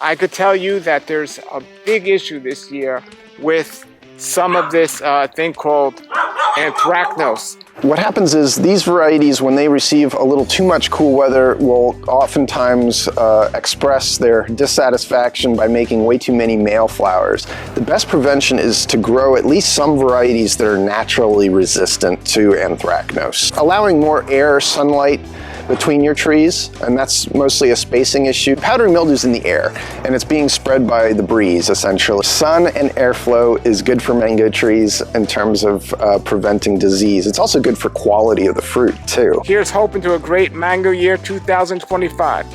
I could tell you that there's a big issue this year with some of this thing called anthracnose. What happens is these varieties, when they receive a little too much cool weather, will oftentimes express their dissatisfaction by making way too many male flowers. The best prevention is to grow at least some varieties that are naturally resistant to anthracnose. Allowing more air, sunlight between your trees, and that's mostly a spacing issue. Powdery mildew is in the air, and it's being spread by the breeze, essentially. Sun and airflow is good for mango trees in terms of preventing disease. It's also good for quality of the fruit, too. Here's hoping to a great mango year 2025.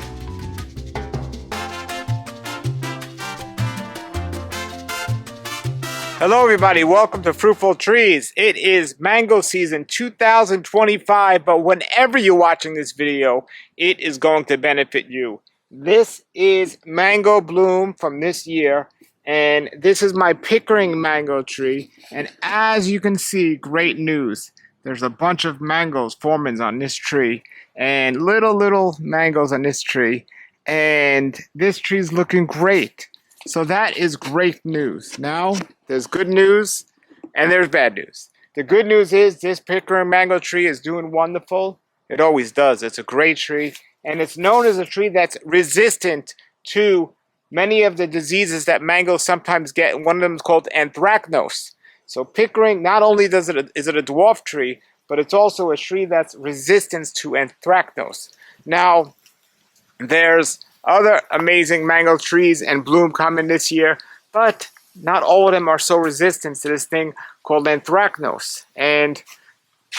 Hello everybody, welcome to Fruitful Trees. It is mango season 2025, but whenever you're watching this video, it is going to benefit you. This is mango bloom from this year, and this is my Pickering mango tree. And as you can see, great news. There's a bunch of mangoes forming on this tree, and little mangoes on this tree, and this tree is looking great. So that is great news. Now, there's good news and there's bad news. The good news is this Pickering mango tree is doing wonderful. It always does. It's a great tree. And it's known as a tree that's resistant to many of the diseases that mangoes sometimes get. One of them is called anthracnose. So Pickering, not only is it a dwarf tree, but it's also a tree that's resistant to anthracnose. Now, there's other amazing mango trees and bloom coming this year, but not all of them are so resistant to this thing called anthracnose. And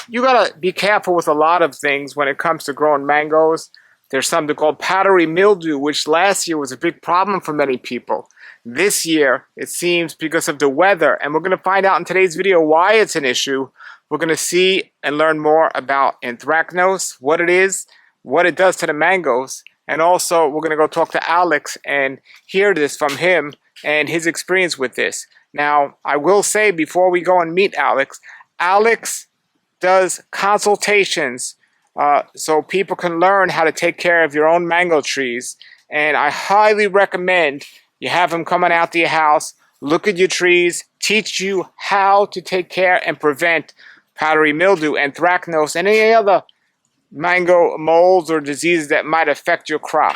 you gotta be careful with a lot of things when it comes to growing mangoes. There's something called powdery mildew, which last year was a big problem for many people. This year, it seems because of the weather, and we're gonna find out in today's video why it's an issue. We're gonna see and learn more about anthracnose, what it is, what it does to the mangoes, and also we're gonna go talk to Alex and hear this from him and his experience with this. Now, I will say before we go and meet Alex, Alex does consultations so people can learn how to take care of your own mango trees. And I highly recommend you have him coming out to your house, look at your trees, teach you how to take care and prevent powdery mildew, anthracnose, and any other mango molds or diseases that might affect your crop.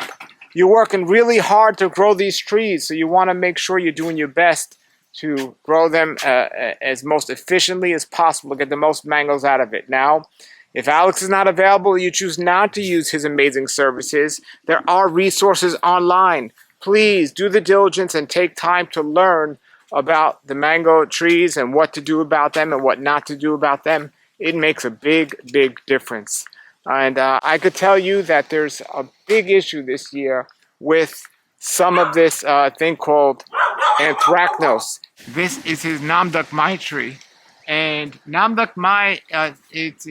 You're working really hard to grow these trees, so you want to make sure you're doing your best to grow them as most efficiently as possible to get the most mangoes out of it. Now, if Alex is not available, you choose not to use his amazing services, there are resources online. Please do the diligence and take time to learn about the mango trees and what to do about them and what not to do about them. It makes a big difference. And I could tell you that there's a big issue this year with some of this thing called anthracnose. This is his Namduk Mai tree, and Namduk Mai, it's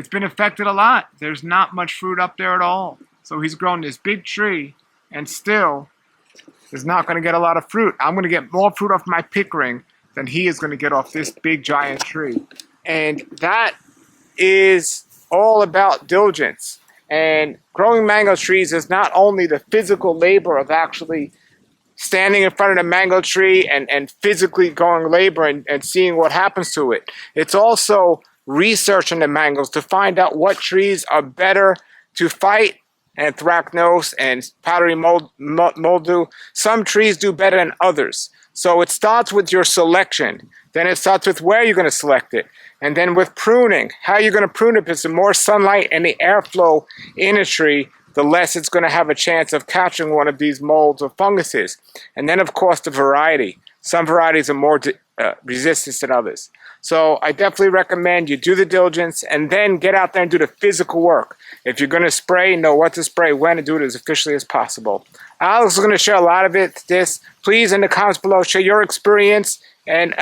been affected a lot. There's not much fruit up there at all. So he's grown this big tree, and still is not going to get a lot of fruit. I'm going to get more fruit off my Pickering than he is going to get off this big giant tree, and that is all about diligence. And growing mango trees is not only the physical labor of actually standing in front of the mango tree and physically going labor and seeing what happens to it. It's also researching the mangoes to find out what trees are better to fight anthracnose and powdery mildew. Some trees do better than others. So it starts with your selection. Then it starts with where you're going to select it. And then with pruning, how you're going to prune it, because the more sunlight and the airflow in a tree, the less it's going to have a chance of catching one of these molds or funguses. And then, of course, the variety. Some varieties are more resistant than others. So I definitely recommend you do the diligence and then get out there and do the physical work. If you're going to spray, know what to spray, when, and do it as efficiently as possible. Alex is going to share a lot of this. Please, in the comments below, share your experience and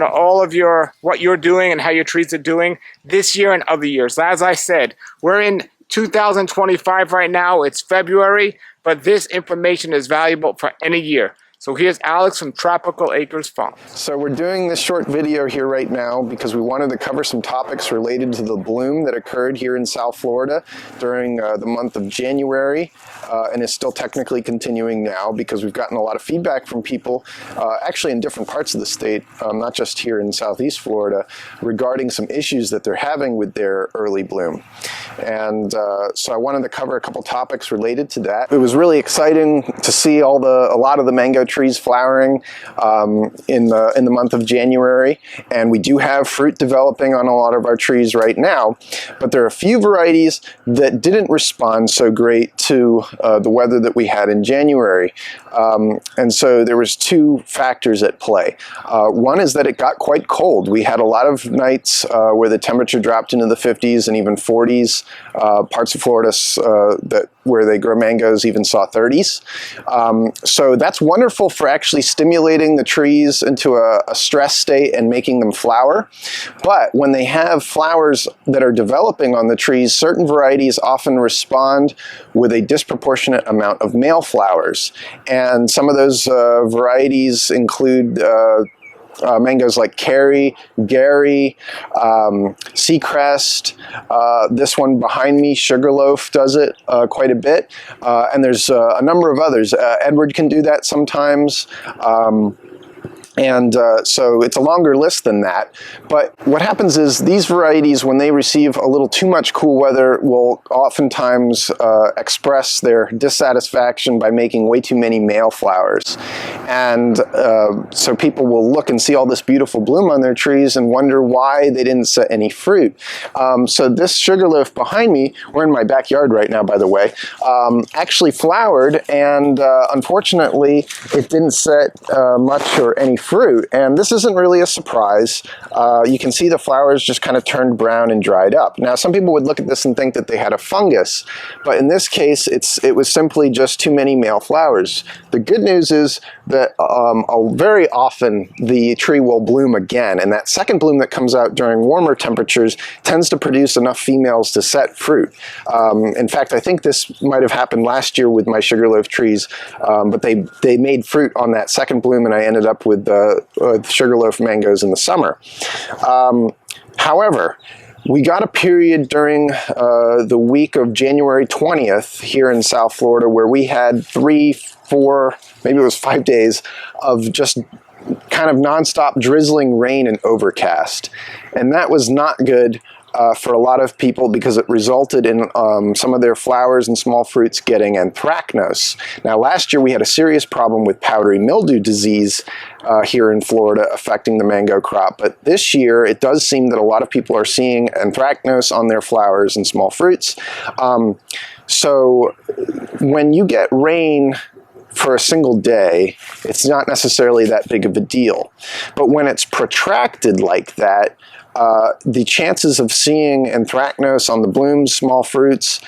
all of what you're doing and how your trees are doing this year and other years. As I said, we're in 2025 right now. It's February, but this information is valuable for any year. So here's Alex from Tropical Acres Farm. So we're doing this short video here right now because we wanted to cover some topics related to the bloom that occurred here in South Florida during the month of January and is still technically continuing now because we've gotten a lot of feedback from people actually in different parts of the state, not just here in Southeast Florida, regarding some issues that they're having with their early bloom. And so I wanted to cover a couple topics related to that. It was really exciting to see a lot of the mango trees flowering in the month of January, and we do have fruit developing on a lot of our trees right now, but there are a few varieties that didn't respond so great to the weather that we had in January. And so there was two factors at play. One is that it got quite cold. We had a lot of nights where the temperature dropped into the 50s and even 40s. Parts of Florida where they grow mangoes even saw 30s. So that's wonderful for actually stimulating the trees into a stress state and making them flower. But when they have flowers that are developing on the trees, certain varieties often respond with a disproportionate amount of male flowers. And some of those varieties include mangoes like Carrie, Gary, Seacrest. This one behind me, Sugarloaf, does it quite a bit. And there's a number of others. Edward can do that sometimes. So it's a longer list than that. But what happens is these varieties, when they receive a little too much cool weather, will oftentimes express their dissatisfaction by making way too many male flowers. And so people will look and see all this beautiful bloom on their trees and wonder why they didn't set any fruit. So this Sugarloaf behind me, we're in my backyard right now, by the way, actually flowered, and unfortunately it didn't set much or any fruit, and this isn't really a surprise. You can see the flowers just kind of turned brown and dried up. Now, some people would look at this and think that they had a fungus, but in this case, it was simply just too many male flowers. The good news is that very often the tree will bloom again, and that second bloom that comes out during warmer temperatures tends to produce enough females to set fruit. In fact, I think this might have happened last year with my Sugarloaf trees, but they made fruit on that second bloom, and I ended up with Sugarloaf mangoes in the summer. However, we got a period during the week of January 20th here in South Florida where we had 3, 4, maybe it was 5 days of just kind of nonstop drizzling rain and overcast. And that was not good for a lot of people because it resulted in some of their flowers and small fruits getting anthracnose. Now, last year we had a serious problem with powdery mildew disease here in Florida affecting the mango crop, but this year it does seem that a lot of people are seeing anthracnose on their flowers and small fruits. So when you get rain for a single day, it's not necessarily that big of a deal. But when it's protracted like that, the chances of seeing anthracnose on the blooms, small fruits,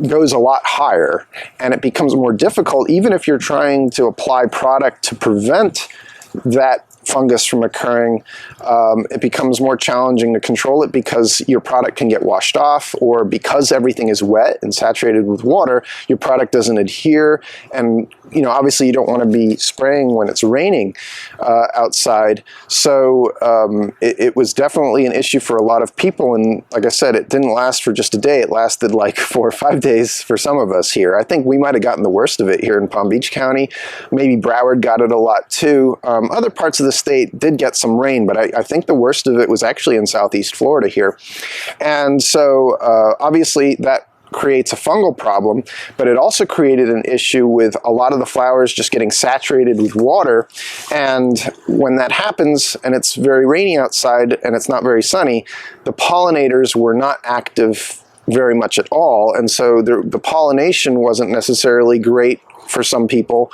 goes a lot higher, and it becomes more difficult even if you're trying to apply product to prevent that fungus from occurring. It becomes more challenging to control it because your product can get washed off, or because everything is wet and saturated with water, your product doesn't adhere. And obviously you don't want to be spraying when it's raining outside. So it was definitely an issue for a lot of people. And like I said, it didn't last for just a day. It lasted like 4 or 5 days for some of us here. I think we might have gotten the worst of it here in Palm Beach County. Maybe Broward got it a lot too. Other parts of the state did get some rain, but I think the worst of it was actually in Southeast Florida here. And so obviously that creates a fungal problem, but it also created an issue with a lot of the flowers just getting saturated with water. And when that happens and it's very rainy outside and it's not very sunny, the pollinators were not active very much at all. And so the pollination wasn't necessarily great for some people,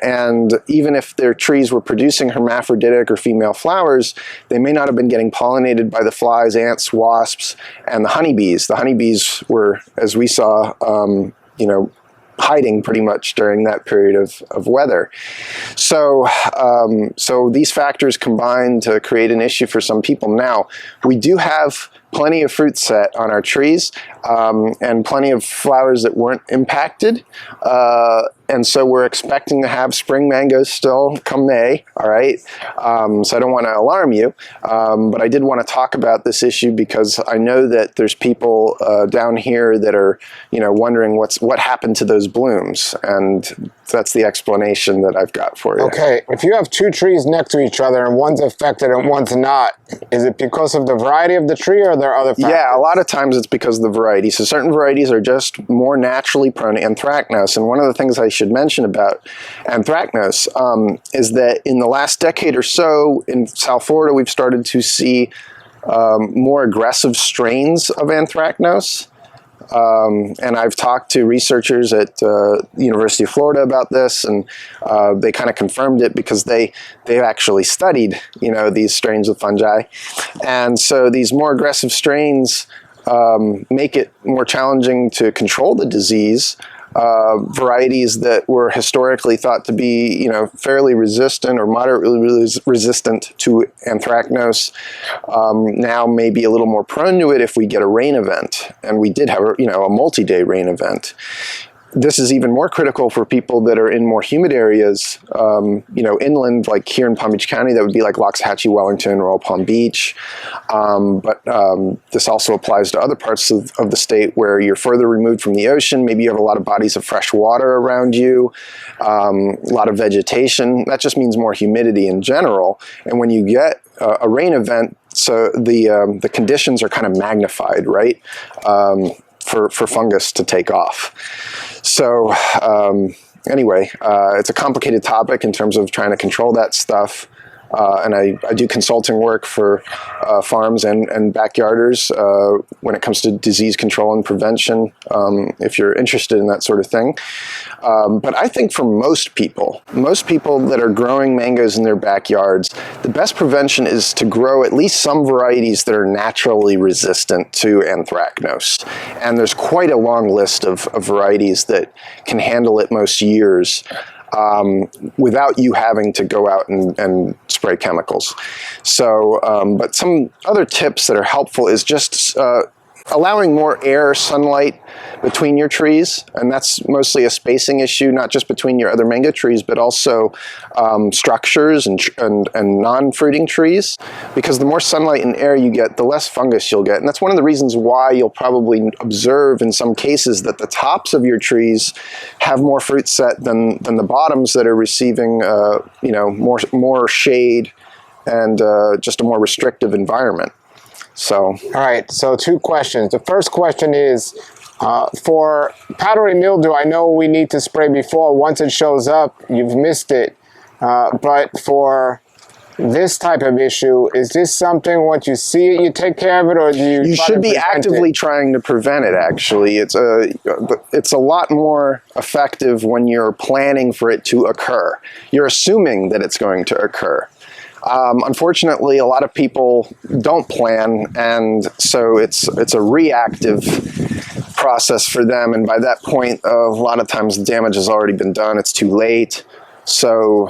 and even if their trees were producing hermaphroditic or female flowers, they may not have been getting pollinated by the flies, ants, wasps, and the honeybees. The honeybees were, as we saw, hiding pretty much during that period of weather. So these factors combine to create an issue for some people. Now, we do have plenty of fruit set on our trees and plenty of flowers that weren't impacted. and so we're expecting to have spring mangoes still come May, all right? So I don't want to alarm you, but I did want to talk about this issue because I know that there's people down here that are, wondering what happened to those blooms, and that's the explanation that I've got for you. Okay, if you have two trees next to each other and one's affected and one's not, is it because of the variety of the tree, or are there other factors? Yeah, a lot of times it's because of the variety. So certain varieties are just more naturally prone to anthracnose. And one of the things I should mention about anthracnose is that in the last decade or so in South Florida, we've started to see more aggressive strains of anthracnose. And I've talked to researchers at the University of Florida about this, and they kind of confirmed it because they've actually studied, these strains of fungi. And so these more aggressive strains make it more challenging to control the disease. Varieties that were historically thought to be, fairly resistant or moderately resistant to anthracnose, now may be a little more prone to it if we get a rain event. And we did have, a multi-day rain event. This is even more critical for people that are in more humid areas, inland, like here in Palm Beach County, that would be like Loxahatchee, Wellington, Royal Palm Beach. But this also applies to other parts of the state where you're further removed from the ocean. Maybe you have a lot of bodies of fresh water around you, a lot of vegetation. That just means more humidity in general. And when you get a rain event, so the conditions are kind of magnified, right? For fungus to take off. So anyway, it's a complicated topic in terms of trying to control that stuff. And I do consulting work for farms and backyarders when it comes to disease control and prevention, if you're interested in that sort of thing. But I think for most people that are growing mangoes in their backyards, the best prevention is to grow at least some varieties that are naturally resistant to anthracnose. And there's quite a long list of varieties that can handle it most years. Without you having to go out and spray chemicals. So, but some other tips that are helpful is just allowing more air, sunlight between your trees, and that's mostly a spacing issue, not just between your other mango trees, but also structures and non-fruiting trees, because the more sunlight and air you get, the less fungus you'll get. And that's one of the reasons why you'll probably observe in some cases that the tops of your trees have more fruit set than the bottoms that are receiving more shade and just a more restrictive environment. So, all right, so two questions. The first question is, for powdery mildew, I know we need to spray before. Once it shows up, you've missed it. But for this type of issue, is this something, once you see it, you take care of it, or do you should be actively trying to prevent it, actually. It's a lot more effective when you're planning for it to occur. You're assuming that it's going to occur. Unfortunately, a lot of people don't plan, and so it's a reactive process for them, and by that point, a lot of times the damage has already been done. It's too late. So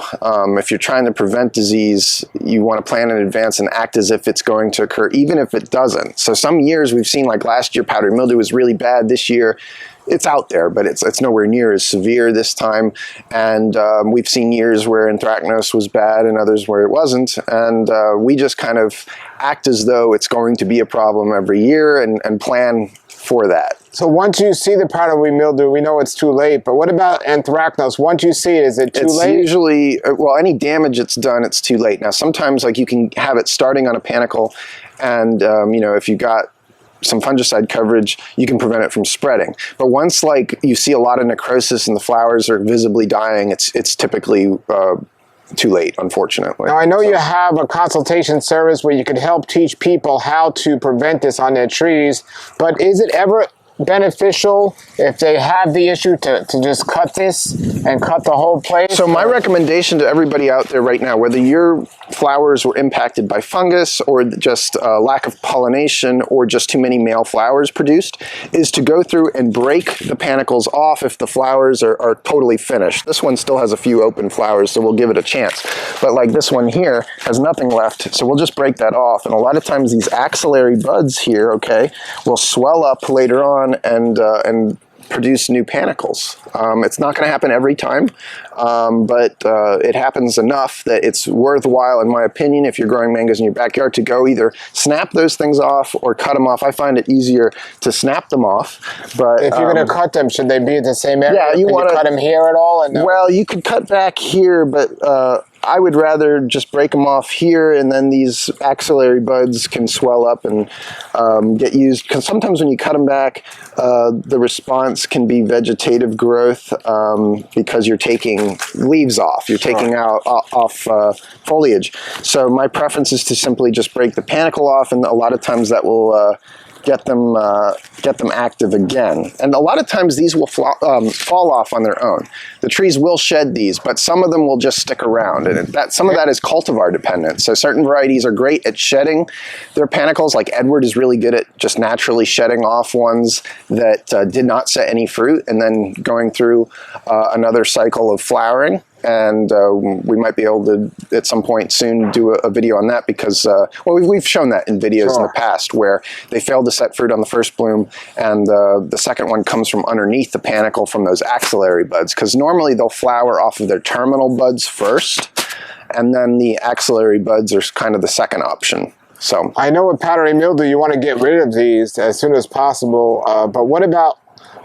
if you're trying to prevent disease, you want to plan in advance and act as if it's going to occur, even if it doesn't. So some years we've seen, like last year, powdery mildew was really bad. This year, it's out there, but it's nowhere near as severe this time. And we've seen years where anthracnose was bad and others where it wasn't. And we just kind of act as though it's going to be a problem every year and plan for that. So once you see the powdery mildew, we know it's too late, but what about anthracnose? Once you see it, is it too late? It's usually, well, any damage it's done, it's too late. Now, sometimes like you can have it starting on a panicle, and if you got some fungicide coverage, you can prevent it from spreading. But once like you see a lot of necrosis and the flowers are visibly dying, it's typically too late, unfortunately. Now, I know you have a consultation service where you could help teach people how to prevent this on their trees, but is it ever beneficial if they have the issue to just cut this and cut the whole place? So my recommendation to everybody out there right now, whether your flowers were impacted by fungus or just lack of pollination or just too many male flowers produced, is to go through and break the panicles off if the flowers are totally finished. This one still has a few open flowers, so we'll give it a chance. But like this one here has nothing left, so we'll just break that off. And a lot of times these axillary buds here, okay, will swell up later on and produce new panicles. It's not going to happen every time, but it happens enough that it's worthwhile, in my opinion, if you're growing mangoes in your backyard, to go either snap those things off or cut them off. I find it easier to snap them off. But if you're going to cut them, should they be at the same area? Yeah, you want to cut them here at all? And well, you could cut back here, but I would rather just break them off here, and then these axillary buds can swell up and get used. Because sometimes when you cut them back, the response can be vegetative growth because you're taking leaves off. You're taking off foliage. So my preference is to simply just break the panicle off, and a lot of times that will get them active again. And a lot of times these will fall off on their own. The trees will shed these, but some of them will just stick around, and some of that is cultivar dependent. So certain varieties are great at shedding their panicles, like Edward is really good at just naturally shedding off ones that did not set any fruit, and then going through another cycle of flowering. And we might be able to, at some point soon, do a video on that because, well, we've shown that in videos in the past where they failed to set fruit on the first bloom, and the second one comes from underneath the panicle from those axillary buds, because normally they'll flower off of their terminal buds first, and then the axillary buds are kind of the second option. So I know with powdery mildew, you want to get rid of these as soon as possible, but what about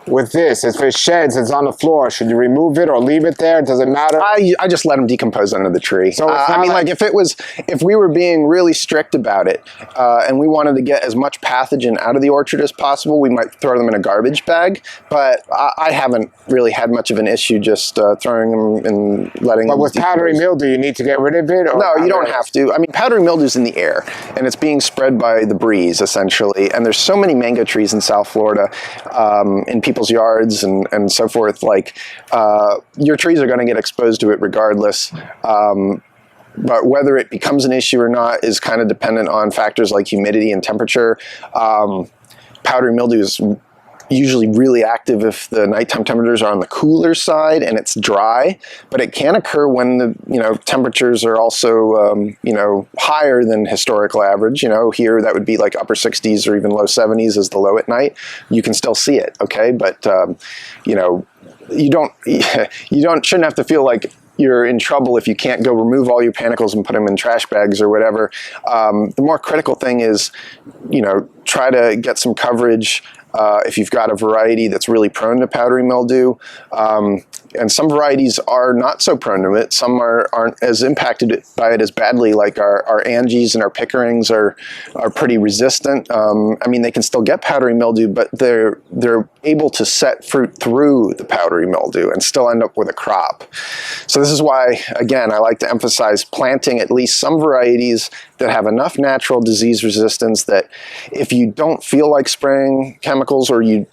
with this? If it sheds, it's on the floor, should you remove it or leave it there? Does it matter? I just let them decompose under the tree. So I mean, like if we were being really strict about it, and we wanted to get as much pathogen out of the orchard as possible, we might throw them in a garbage bag. But I haven't really had much of an issue just throwing them and letting them. But with powdery mildew, you need to get rid of it? Or no, you don't have to. I mean, powdery mildew is in the air, and it's being spread by the breeze, essentially. And there's so many mango trees in South Florida, in people's yards and so forth, like your trees are going to get exposed to it regardless, but whether it becomes an issue or not is kind of dependent on factors like humidity and temperature. Powdery mildew is usually really active if the nighttime temperatures are on the cooler side and it's dry, but it can occur when the temperatures are also higher than historical average. Here that would be like upper 60s or even low 70s as the low at night. You can still see it, okay? But you shouldn't have to feel like you're in trouble if you can't go remove all your panicles and put them in trash bags or whatever. The more critical thing is, try to get some coverage if you've got a variety that's really prone to powdery mildew. And some varieties are not so prone to it. Some aren't as impacted by it as badly, like our Angies and our Pickerings are pretty resistant. I mean, they can still get powdery mildew, but they're able to set fruit through the powdery mildew and still end up with a crop. So this is why, again, I like to emphasize planting at least some varieties that have enough natural disease resistance that if you don't feel like spraying chemicals, or you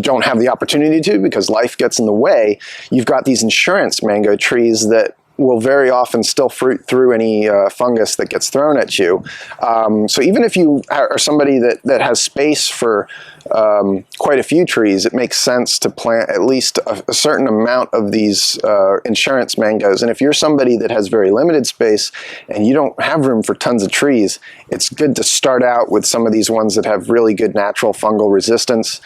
don't have the opportunity to because life gets in the way, you've got these insurance mango trees that will very often still fruit through any fungus that gets thrown at you. So even if you are somebody that has space for quite a few trees, it makes sense to plant at least a certain amount of these insurance mangoes. And if you're somebody that has very limited space and you don't have room for tons of trees, it's good to start out with some of these ones that have really good natural fungal resistance.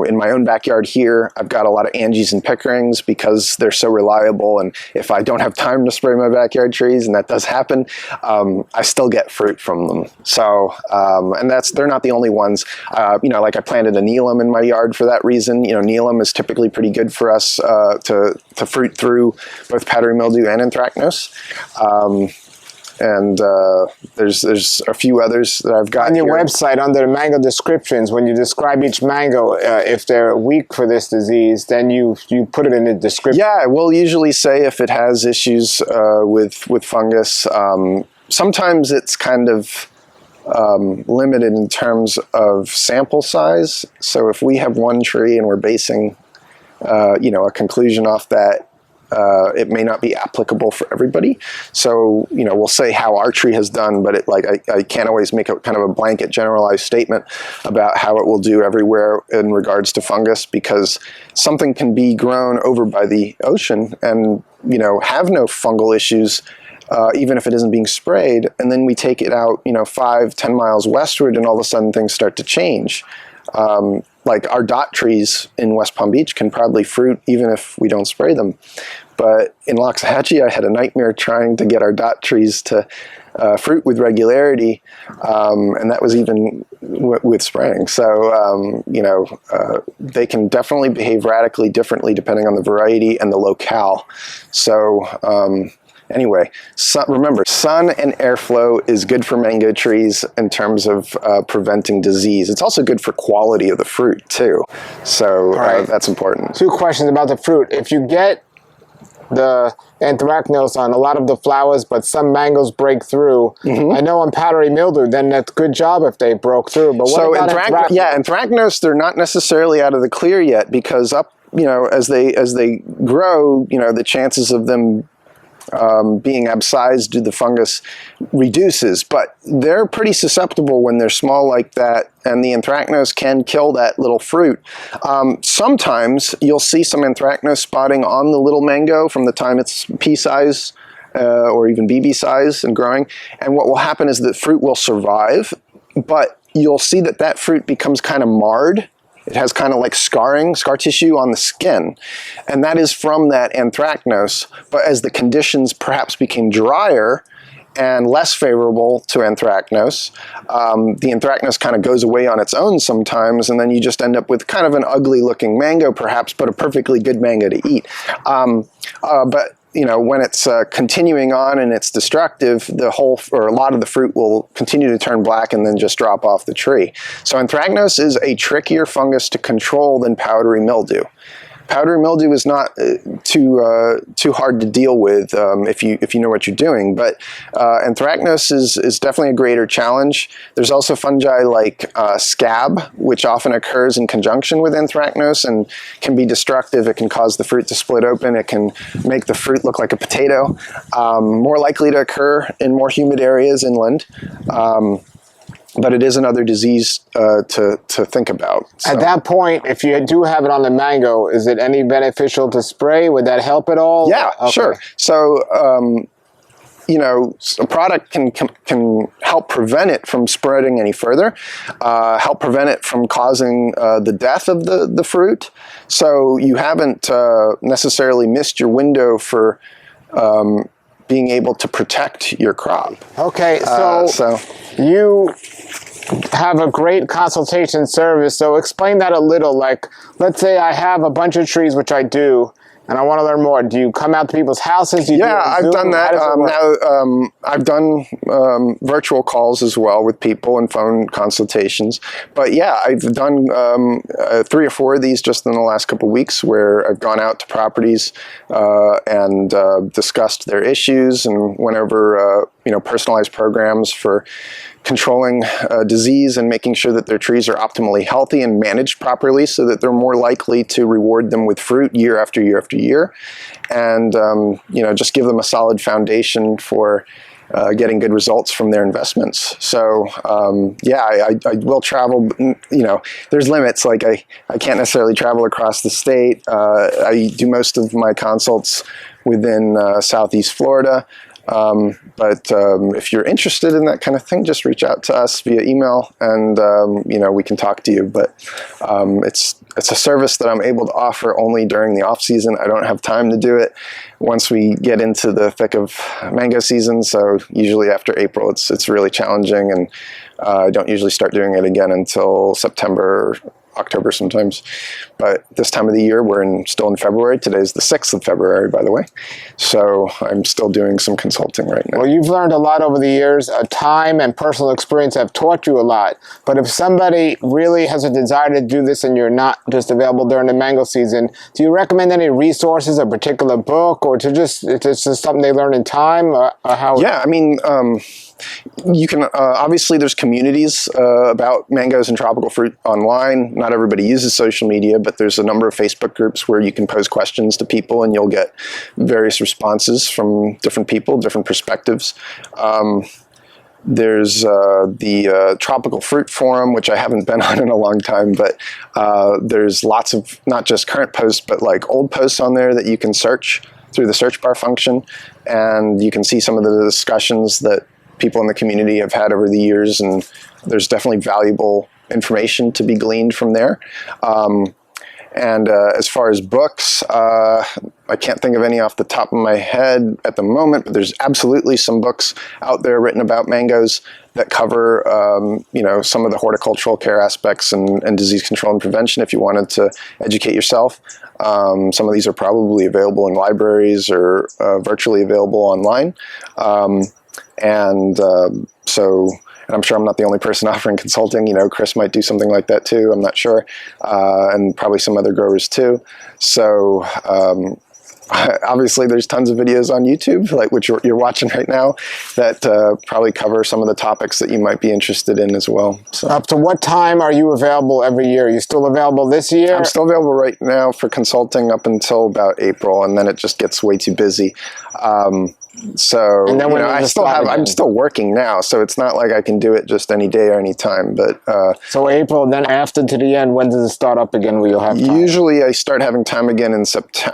In my own backyard here, I've got a lot of Angies and Pickerings because they're so reliable, and if I don't have time to spray my backyard trees, and that does happen, I still get fruit from them. So, and they're not the only ones. Like I planted a Neelam in my yard for that reason. Neelam is typically pretty good for us to fruit through both powdery mildew and anthracnose. And there's a few others that I've got on your here. website under the mango descriptions. When you describe each mango, if they're weak for this disease, then you put it in the description. Yeah, we'll usually say if it has issues with fungus. Sometimes it's kind of limited in terms of sample size. So if we have one tree and we're basing a conclusion off that, it may not be applicable for everybody. So, we'll say how our tree has done, but I can't always make a kind of a blanket generalized statement about how it will do everywhere in regards to fungus, because something can be grown over by the ocean and, have no fungal issues, even if it isn't being sprayed. And then we take it out, 5-10 miles westward, and all of a sudden things start to change. like our dot trees in West Palm Beach can proudly fruit even if we don't spray them. But in Loxahatchee, I had a nightmare trying to get our dot trees to fruit with regularity, and that was even with spraying. So, they can definitely behave radically differently depending on the variety and the locale. So, anyway, remember, sun and airflow is good for mango trees in terms of preventing disease. It's also good for quality of the fruit, too. So that's important. 2 questions about the fruit. If you get the anthracnose on a lot of the flowers, but some mangoes break through. I know on powdery mildew, then that's good job if they broke through. But what about anthracnose, they're not necessarily out of the clear yet, because as they grow, the chances of them being abscised due to the fungus reduces, but they're pretty susceptible when they're small like that, and the anthracnose can kill that little fruit. Sometimes you'll see some anthracnose spotting on the little mango from the time it's pea size or even BB size and growing, and what will happen is the fruit will survive, but you'll see that fruit becomes kind of marred. It has kind of like scar tissue on the skin, and that is from that anthracnose. But as the conditions perhaps became drier and less favorable to anthracnose, the anthracnose kind of goes away on its own sometimes, and then you just end up with kind of an ugly looking mango perhaps, but a perfectly good mango to eat. But when it's continuing on and it's destructive, a lot of the fruit will continue to turn black and then just drop off the tree. So anthracnose is a trickier fungus to control than powdery mildew. Powdery mildew is not too hard to deal with if you know what you're doing, but anthracnose is definitely a greater challenge. There's also fungi like scab, which often occurs in conjunction with anthracnose and can be destructive. It can cause the fruit to split open. It can make the fruit look like a potato. More likely to occur in more humid areas inland. But it is another disease to think about. So. At that point, if you do have it on the mango, is it any beneficial to spray? Would that help at all? Yeah, sure. So, a product can help prevent it from spreading any further, help prevent it from causing the death of the fruit. So you haven't necessarily missed your window for being able to protect your crop. Okay, so you have a great consultation service, so explain that a little. Like, let's say I have a bunch of trees, which I do, and I want to learn more. Do you come out to people's houses? I've done that. I've done virtual calls as well with people and phone consultations. But yeah, I've done 3 or 4 of these just in the last couple of weeks, where I've gone out to properties and discussed their issues and went over personalized programs for controlling disease and making sure that their trees are optimally healthy and managed properly so that they're more likely to reward them with fruit year after year after year. And, just give them a solid foundation for getting good results from their investments. So, I will travel, there's limits. Like I can't necessarily travel across the state. I do most of my consults within Southeast Florida. But if you're interested in that kind of thing, just reach out to us via email, and we can talk to you. But it's a service that I'm able to offer only during the off season. I don't have time to do it once we get into the thick of mango season. So usually after April, it's really challenging, and I don't usually start doing it again until September, October sometimes. But this time of the year, we're still in February. Today's the 6th of February, by the way. So I'm still doing some consulting right now. Well, you've learned a lot over the years. Time and personal experience have taught you a lot. But if somebody really has a desire to do this and you're not just available during the mango season, do you recommend any resources, a particular book, or it's just something they learn in time? Or how? Yeah, you can, obviously there's communities about mangoes and tropical fruit online. Not everybody uses social media, but there's a number of Facebook groups where you can pose questions to people and you'll get various responses from different people, different perspectives. There's the Tropical Fruit Forum, which I haven't been on in a long time, but there's lots of not just current posts, but like old posts on there that you can search through the search bar function, and you can see some of the discussions that people in the community have had over the years, and there's definitely valuable information to be gleaned from there. And as far as books, I can't think of any off the top of my head at the moment, but there's absolutely some books out there written about mangoes that cover, you know, some of the horticultural care aspects and disease control and prevention if you wanted to educate yourself. Some of these are probably available in libraries or virtually available online. And I'm sure I'm not the only person offering consulting. You know, Chris might do something like that too. I'm not sure. And probably some other growers too. So obviously there's tons of videos on YouTube, like which you're watching right now, that probably cover some of the topics that you might be interested in as well. So. Up to what time are you available every year? Are you still available this year? I'm still available right now for consulting up until about April, and then it just gets way too busy. So, and then you know, I'm still working now, so it's not like I can do it just any day or any time. But so April, then after to the end, when does it start up again? Where you'll have time? Usually, I start having time again in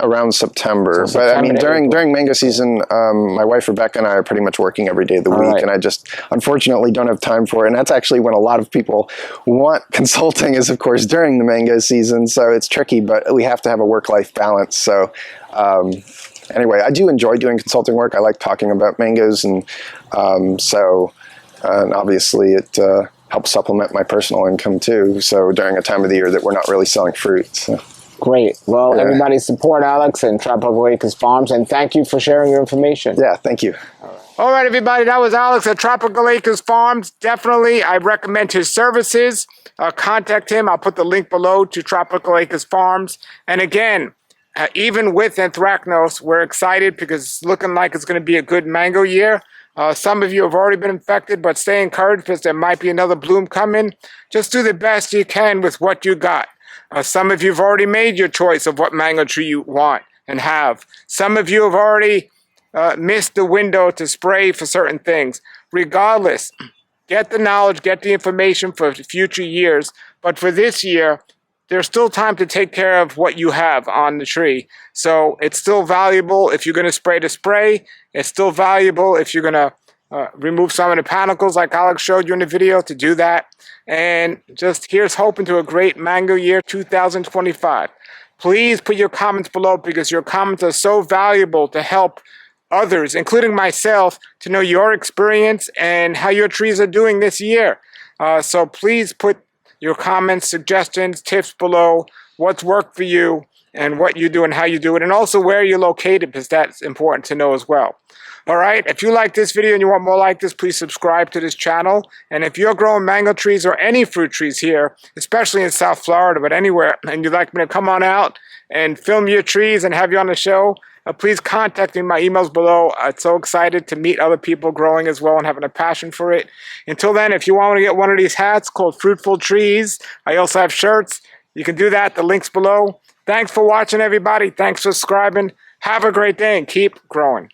around September. So but I mean, during mango season, my wife Rebecca and I are pretty much working every day of the week, and I just unfortunately don't have time for it. And that's actually when a lot of people want consulting, is of course during the mango season. So it's tricky, but we have to have a work-life balance. So. Anyway, I do enjoy doing consulting work. I like talking about mangoes, and and obviously it helps supplement my personal income too. So during a time of the year that we're not really selling fruit. So. Great. Well, everybody support Alex and Tropical Acres Farms, and thank you for sharing your information. Yeah, thank you. All right, everybody, that was Alex at Tropical Acres Farms. Definitely, I recommend his services. Contact him. I'll put the link below to Tropical Acres Farms. And again, even with anthracnose, we're excited because it's looking like it's going to be a good mango year. Some of you have already been infected, but stay encouraged because there might be another bloom coming. Just do the best you can with what you got. Some of you have already made your choice of what mango tree you want and have. Some of you have already missed the window to spray for certain things. Regardless, get the knowledge, get the information for future years. But for this year, there's still time to take care of what you have on the tree. So it's still valuable if you're going to spray to spray. It's still valuable if you're going to remove some of the panicles like Alex showed you in the video to do that. And just here's hoping to a great mango year 2025. Please put your comments below because your comments are so valuable to help others, including myself, to know your experience and how your trees are doing this year. So please put your comments, suggestions, tips below, what's worked for you and what you do and how you do it, and also where you're located, because that's important to know as well. All right, if you like this video and you want more like this, please subscribe to this channel. And if you're growing mango trees or any fruit trees here, especially in South Florida, but anywhere, and you'd like me to come on out and film your trees and have you on the show, please contact me. My email's below. I'm so excited to meet other people growing as well and having a passion for it. Until then, if you want to get one of these hats called Fruitful Trees, I also have shirts. You can do that. The link's below. Thanks for watching, everybody. Thanks for subscribing. Have a great day and keep growing.